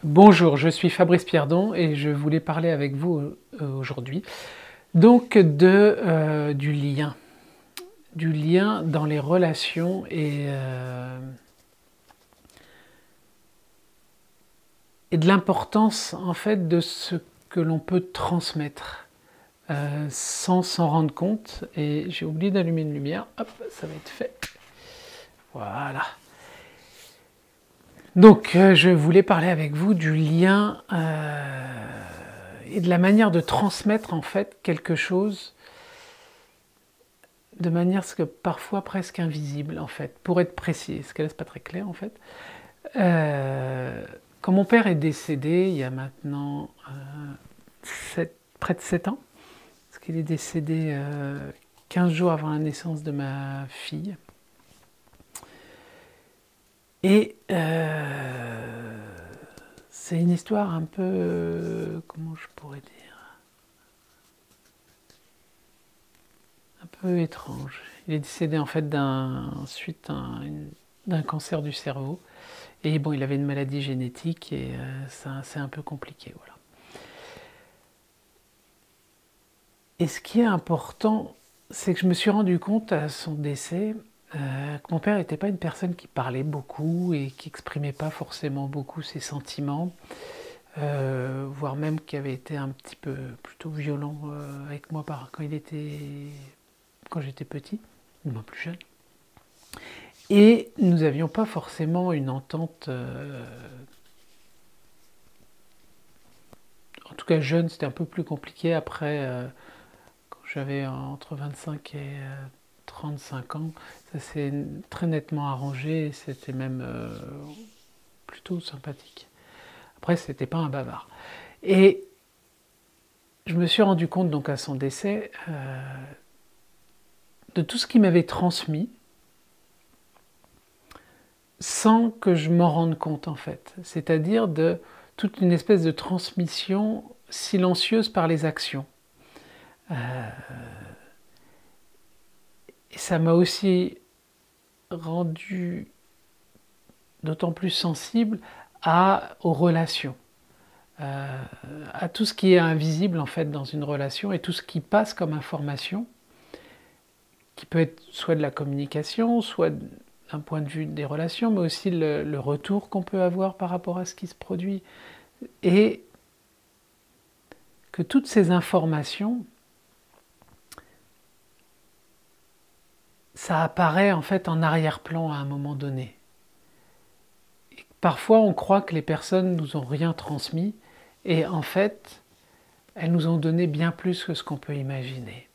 Bonjour, je suis Fabrice Pierdon et je voulais parler avec vous aujourd'hui donc du lien dans les relations et de l'importance en fait de ce que l'on peut transmettre sans s'en rendre compte. Et j'ai oublié d'allumer une lumière, hop, ça va être fait. Voilà. Donc je voulais parler avec vous du lien et de la manière de transmettre en fait quelque chose de manière que parfois presque invisible en fait, pour être précis, parce que là c'est pas très clair en fait. Quand mon père est décédé il y a maintenant près de 7 ans, parce qu'il est décédé 15 jours avant la naissance de ma fille. Et c'est une histoire un peu, comment je pourrais dire, un peu étrange. Il est décédé en fait suite d'un cancer du cerveau. Et bon, il avait une maladie génétique et c'est un peu compliqué, voilà. Et ce qui est important, c'est que je me suis rendu compte à son décès que mon père n'était pas une personne qui parlait beaucoup et qui exprimait pas forcément beaucoup ses sentiments, voire même qui avait été un petit peu plutôt violent avec moi quand j'étais petit, ou moins plus jeune. Et nous n'avions pas forcément une entente, en tout cas jeune, c'était un peu plus compliqué. Après, quand j'avais entre 25 et 35 ans, ça s'est très nettement arrangé, et c'était même plutôt sympathique. Après, c'était pas un bavard. Et je me suis rendu compte donc à son décès de tout ce qu'il m'avait transmis, sans que je m'en rende compte en fait. C'est-à-dire de toute une espèce de transmission silencieuse par les actions. Et ça m'a aussi rendu d'autant plus sensible aux relations, à tout ce qui est invisible en fait dans une relation et tout ce qui passe comme information, qui peut être soit de la communication, soit d'un point de vue des relations, mais aussi le retour qu'on peut avoir par rapport à ce qui se produit. Et que toutes ces informations, ça apparaît en fait en arrière-plan à un moment donné. Et parfois on croit que les personnes nous ont rien transmis, et en fait, elles nous ont donné bien plus que ce qu'on peut imaginer.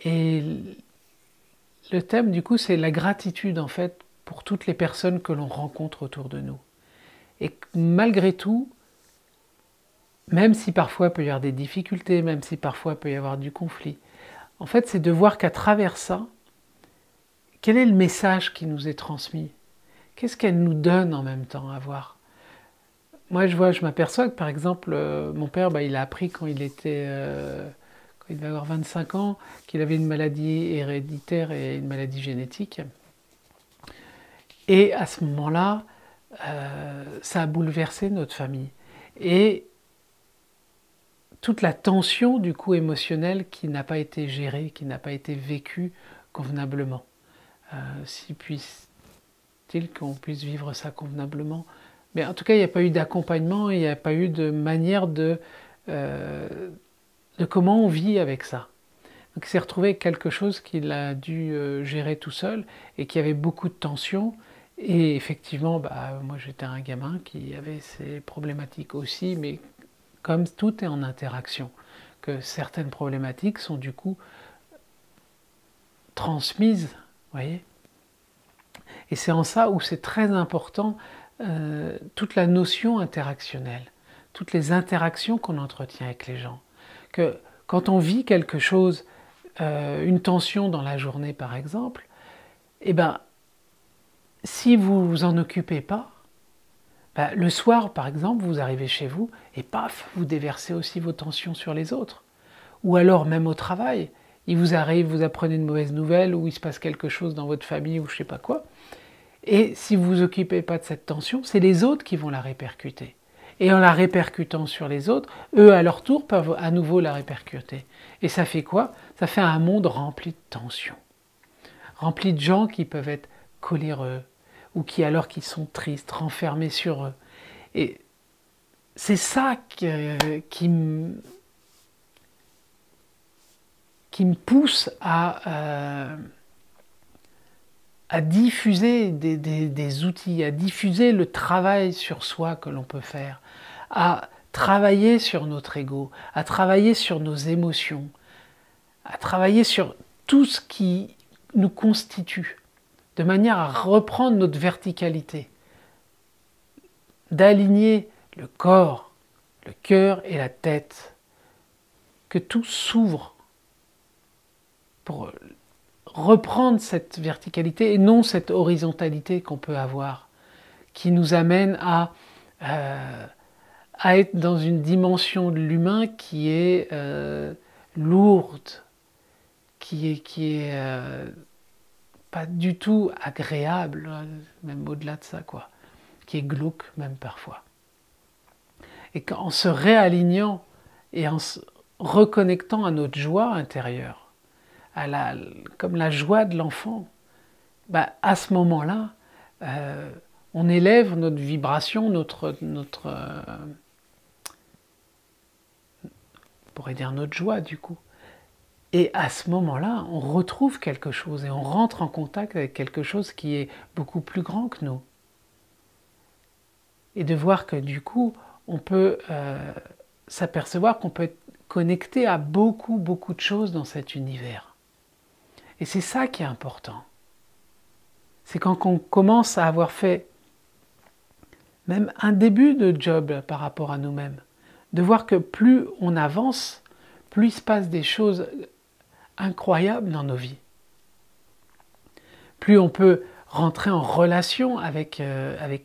Et le thème du coup, c'est la gratitude en fait pour toutes les personnes que l'on rencontre autour de nous. Et malgré tout, même si parfois il peut y avoir des difficultés, même si parfois il peut y avoir du conflit, en fait c'est de voir qu'à travers ça, quel est le message qui nous est transmis? Qu'est-ce qu'elle nous donne en même temps à voir? Moi je m'aperçois que par exemple, mon père, il a appris quand il devait avoir 25 ans, qu'il avait une maladie héréditaire et une maladie génétique. Et à ce moment-là, ça a bouleversé notre famille. Et toute la tension du coup émotionnelle qui n'a pas été gérée, qui n'a pas été vécue convenablement. Si puisse-t-il qu'on puisse vivre ça convenablement. Mais en tout cas, il n'y a pas eu d'accompagnement, il n'y a pas eu de manière de comment on vit avec ça. Donc il s'est retrouvé avec quelque chose qu'il a dû gérer tout seul et qui avait beaucoup de tension. Et effectivement, moi j'étais un gamin qui avait ses problématiques aussi, mais comme tout est en interaction, que certaines problématiques sont du coup transmises, vous voyez. Et c'est en ça où c'est très important toute la notion interactionnelle, toutes les interactions qu'on entretient avec les gens. Que quand on vit quelque chose, une tension dans la journée par exemple, si vous vous en occupez pas, le soir par exemple, vous arrivez chez vous et paf, vous déversez aussi vos tensions sur les autres. Ou alors même au travail, il vous arrive, vous apprenez une mauvaise nouvelle ou il se passe quelque chose dans votre famille ou je sais pas quoi. Et si vous vous occupez pas de cette tension, c'est les autres qui vont la répercuter. Et en la répercutant sur les autres, eux à leur tour peuvent à nouveau la répercuter. Et ça fait quoi? Ça fait un monde rempli de tensions, rempli de gens qui peuvent être coléreux, ou qui alors qu'ils sont tristes, renfermés sur eux. Et c'est ça qui me pousse à diffuser des outils, à diffuser le travail sur soi que l'on peut faire, à travailler sur notre ego, à travailler sur nos émotions, à travailler sur tout ce qui nous constitue, de manière à reprendre notre verticalité, d'aligner le corps, le cœur et la tête, que tout s'ouvre pour reprendre cette verticalité et non cette horizontalité qu'on peut avoir, qui nous amène à être dans une dimension de l'humain qui est lourde, qui est pas du tout agréable, même au-delà de ça, quoi, qui est glauque même parfois. Et qu'en se réalignant et en se reconnectant à notre joie intérieure, comme la joie de l'enfant, à ce moment-là, on élève notre vibration, on pourrait dire notre joie du coup. Et à ce moment-là, on retrouve quelque chose et on rentre en contact avec quelque chose qui est beaucoup plus grand que nous. Et de voir que du coup, on peut s'apercevoir qu'on peut être connecté à beaucoup de choses dans cet univers. Et c'est ça qui est important. C'est quand on commence à avoir fait même un début de job par rapport à nous-mêmes, de voir que plus on avance, plus il se passe des choses incroyables dans nos vies. Plus on peut rentrer en relation avec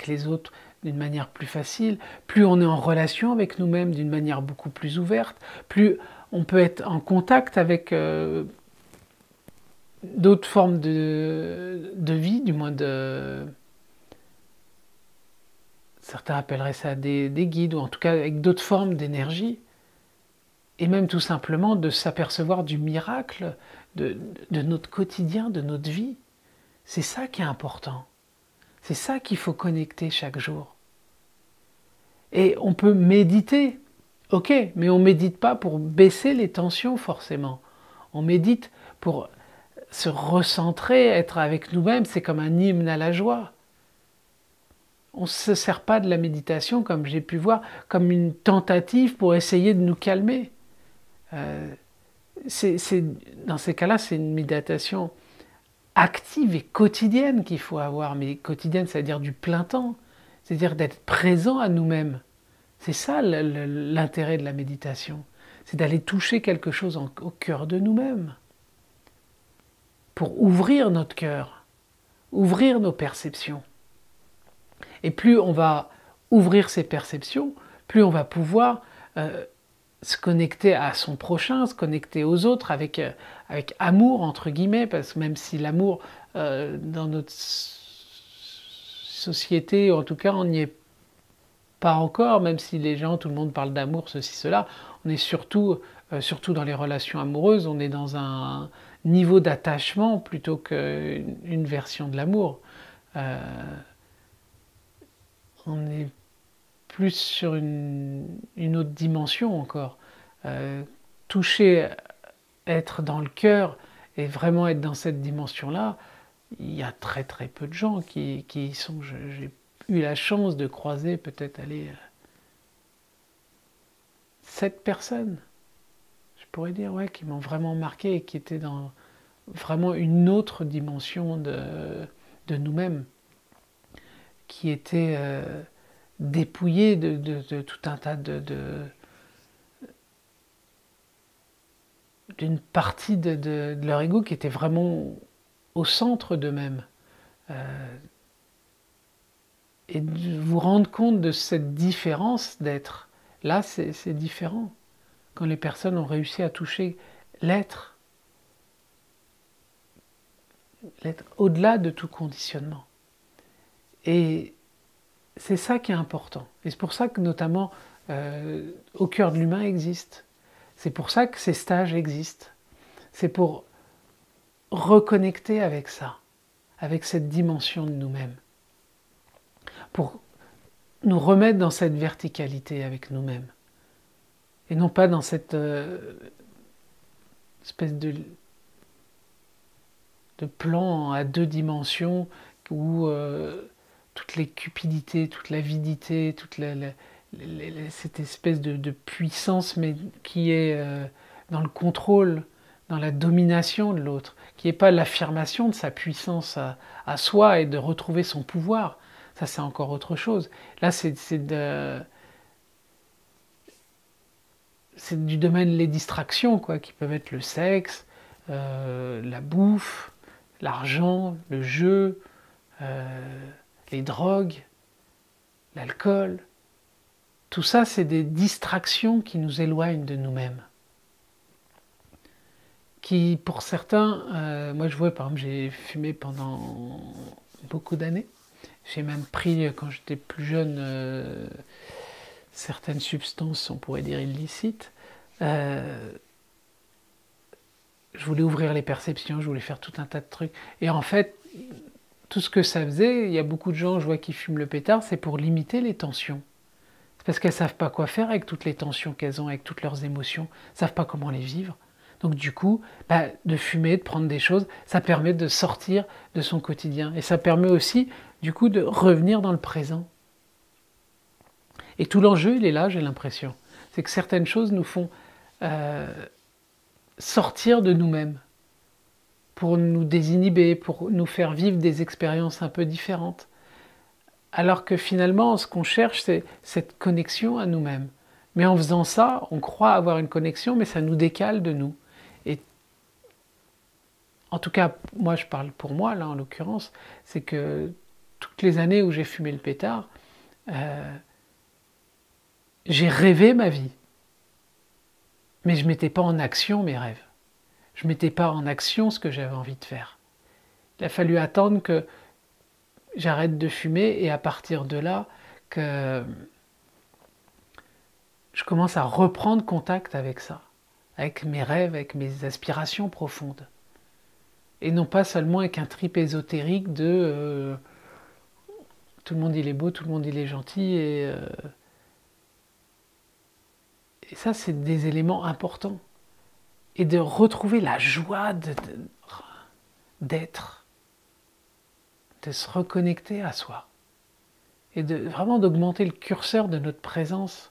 les autres d'une manière plus facile, plus on est en relation avec nous-mêmes d'une manière beaucoup plus ouverte, plus on peut être en contact avec d'autres formes de vie, du moins certains appelleraient ça des guides, ou en tout cas avec d'autres formes d'énergie, et même tout simplement de s'apercevoir du miracle de notre quotidien, de notre vie. C'est ça qui est important. C'est ça qu'il faut connecter chaque jour. Et on peut méditer, ok, mais on ne médite pas pour baisser les tensions forcément. On médite pour se recentrer, être avec nous-mêmes, c'est comme un hymne à la joie. On ne se sert pas de la méditation, comme j'ai pu voir, comme une tentative pour essayer de nous calmer. Dans ces cas-là, c'est une méditation active et quotidienne qu'il faut avoir, mais quotidienne, c'est-à-dire du plein temps, c'est-à-dire d'être présent à nous-mêmes. C'est ça l'intérêt de la méditation, c'est d'aller toucher quelque chose au cœur de nous-mêmes, pour ouvrir notre cœur, ouvrir nos perceptions. Et plus on va ouvrir ses perceptions, plus on va pouvoir se connecter à son prochain, se connecter aux autres avec amour, entre guillemets, parce que même si l'amour, dans notre société, en tout cas, on n'y est pas encore, même si les gens, tout le monde parle d'amour, ceci, cela, on est surtout dans les relations amoureuses, on est dans un niveau d'attachement plutôt qu'une version de l'amour. On est plus sur une autre dimension encore. Toucher, être dans le cœur et vraiment être dans cette dimension-là, il y a très peu de gens qui y sont. J'ai eu la chance de croiser peut-être 7 personnes, je pourrais dire, ouais, qui m'ont vraiment marqué et qui étaient dans vraiment une autre dimension de nous-mêmes, qui étaient dépouillés de tout un tas d'une partie de leur ego qui était vraiment au centre d'eux-mêmes. Et de vous rendre compte de cette différence d'être. Là, c'est différent. Quand les personnes ont réussi à toucher l'être au-delà de tout conditionnement. Et c'est ça qui est important. Et c'est pour ça que notamment Au cœur de l'humain existe. C'est pour ça que ces stages existent. C'est pour reconnecter avec ça, avec cette dimension de nous-mêmes. Pour nous remettre dans cette verticalité avec nous-mêmes. Et non pas dans cette espèce de plan à 2 dimensions où toutes les cupidités, toute l'avidité, cette espèce de puissance, mais qui est dans le contrôle, dans la domination de l'autre, qui n'est pas l'affirmation de sa puissance à soi et de retrouver son pouvoir. Ça, c'est encore autre chose. Là, c'est du domaine les distractions, quoi, qui peuvent être le sexe, la bouffe, l'argent, le jeu, les drogues, l'alcool. Tout ça, c'est des distractions qui nous éloignent de nous-mêmes. Qui, pour certains, moi je vois, par exemple, j'ai fumé pendant beaucoup d'années. J'ai même pris, quand j'étais plus jeune, certaines substances, on pourrait dire illicites. Je voulais ouvrir les perceptions, je voulais faire tout un tas de trucs. Et en fait, tout ce que ça faisait, il y a beaucoup de gens, je vois, qui fument le pétard, c'est pour limiter les tensions. C'est parce qu'elles ne savent pas quoi faire avec toutes les tensions qu'elles ont, avec toutes leurs émotions. Elles ne savent pas comment les vivre. Donc du coup, de fumer, de prendre des choses, ça permet de sortir de son quotidien. Et ça permet aussi, du coup, de revenir dans le présent. Et tout l'enjeu, il est là, j'ai l'impression. C'est que certaines choses nous font sortir de nous-mêmes, pour nous désinhiber, pour nous faire vivre des expériences un peu différentes. Alors que finalement, ce qu'on cherche, c'est cette connexion à nous-mêmes. Mais en faisant ça, on croit avoir une connexion, mais ça nous décale de nous. Et en tout cas, moi je parle pour moi, là en l'occurrence, c'est que toutes les années où j'ai fumé le pétard, j'ai rêvé ma vie. Mais je ne mettais pas en action mes rêves. Je ne mettais pas en action ce que j'avais envie de faire. Il a fallu attendre que j'arrête de fumer et à partir de là, que je commence à reprendre contact avec ça, avec mes rêves, avec mes aspirations profondes. Et non pas seulement avec un trip ésotérique de tout le monde il est beau, tout le monde il est gentil, et ça c'est des éléments importants. Et de retrouver la joie d'être, de se reconnecter à soi, et vraiment d'augmenter le curseur de notre présence,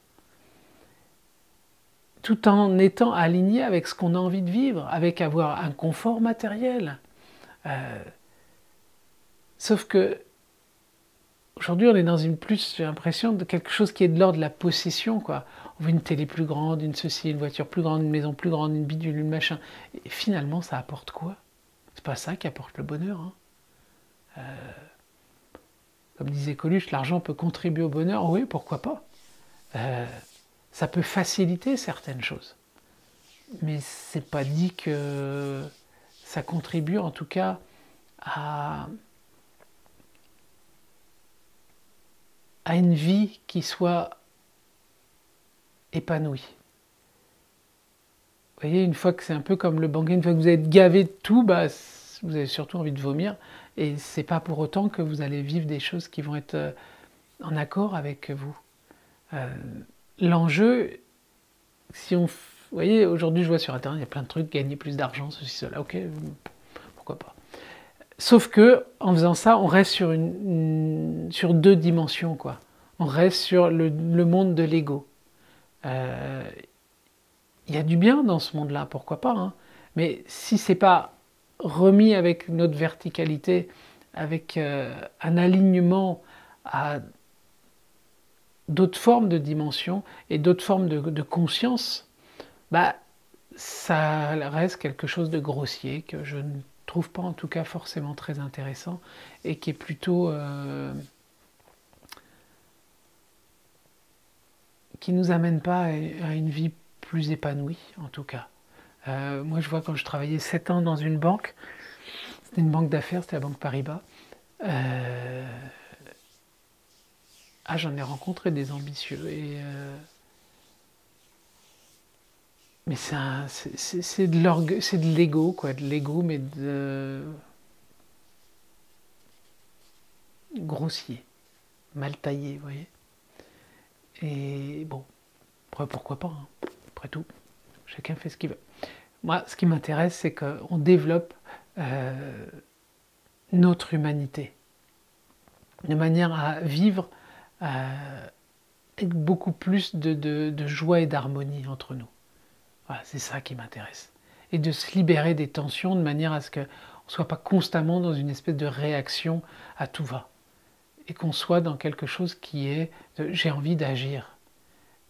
tout en étant aligné avec ce qu'on a envie de vivre, avec avoir un confort matériel. Sauf que aujourd'hui, on est dans j'ai l'impression, de quelque chose qui est de l'ordre de la possession, quoi. On veut une télé plus grande, une ceci, une voiture plus grande, une maison plus grande, une bidule, une machin. Et finalement, ça apporte quoi? C'est pas ça qui apporte le bonheur. Hein. Comme disait Coluche, l'argent peut contribuer au bonheur. Oui, pourquoi pas? Ça peut faciliter certaines choses. Mais c'est pas dit que ça contribue, en tout cas, à une vie qui soit épanouie. Vous voyez, une fois que c'est un peu comme le banquet, une fois que vous êtes gavé de tout, vous avez surtout envie de vomir. Et c'est pas pour autant que vous allez vivre des choses qui vont être en accord avec vous. L'enjeu, vous voyez, aujourd'hui je vois sur Internet, il y a plein de trucs, gagner plus d'argent, ceci, cela, ok, pourquoi pas. Sauf que, en faisant ça, on reste sur 2 dimensions, quoi. On reste sur le monde de l'ego. Il y a du bien dans ce monde-là, pourquoi pas, hein. Mais si c'est pas remis avec notre verticalité, avec un alignement à d'autres formes de dimensions et d'autres formes de conscience, ça reste quelque chose de grossier, que je ne trouve pas en tout cas forcément très intéressant, et qui est plutôt qui nous amène pas à une vie plus épanouie, en tout cas. Moi je vois, quand je travaillais 7 ans dans une banque, c'était une banque d'affaires, c'était la banque Paribas, Ah, j'en ai rencontré des ambitieux, mais c'est de l'orgueil, c'est de l'ego, quoi, de l'ego, mais grossier, mal taillé, vous voyez. Et bon, après, pourquoi pas, hein. Après tout, chacun fait ce qu'il veut. Moi, ce qui m'intéresse, c'est qu'on développe notre humanité, de manière à vivre avec beaucoup plus de joie et d'harmonie entre nous. Voilà, c'est ça qui m'intéresse. Et de se libérer des tensions de manière à ce qu'on ne soit pas constamment dans une espèce de réaction à tout va. Et qu'on soit dans quelque chose qui est j'ai envie d'agir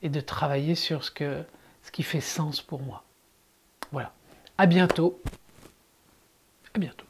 et de travailler sur ce qui fait sens pour moi. Voilà. À bientôt. À bientôt.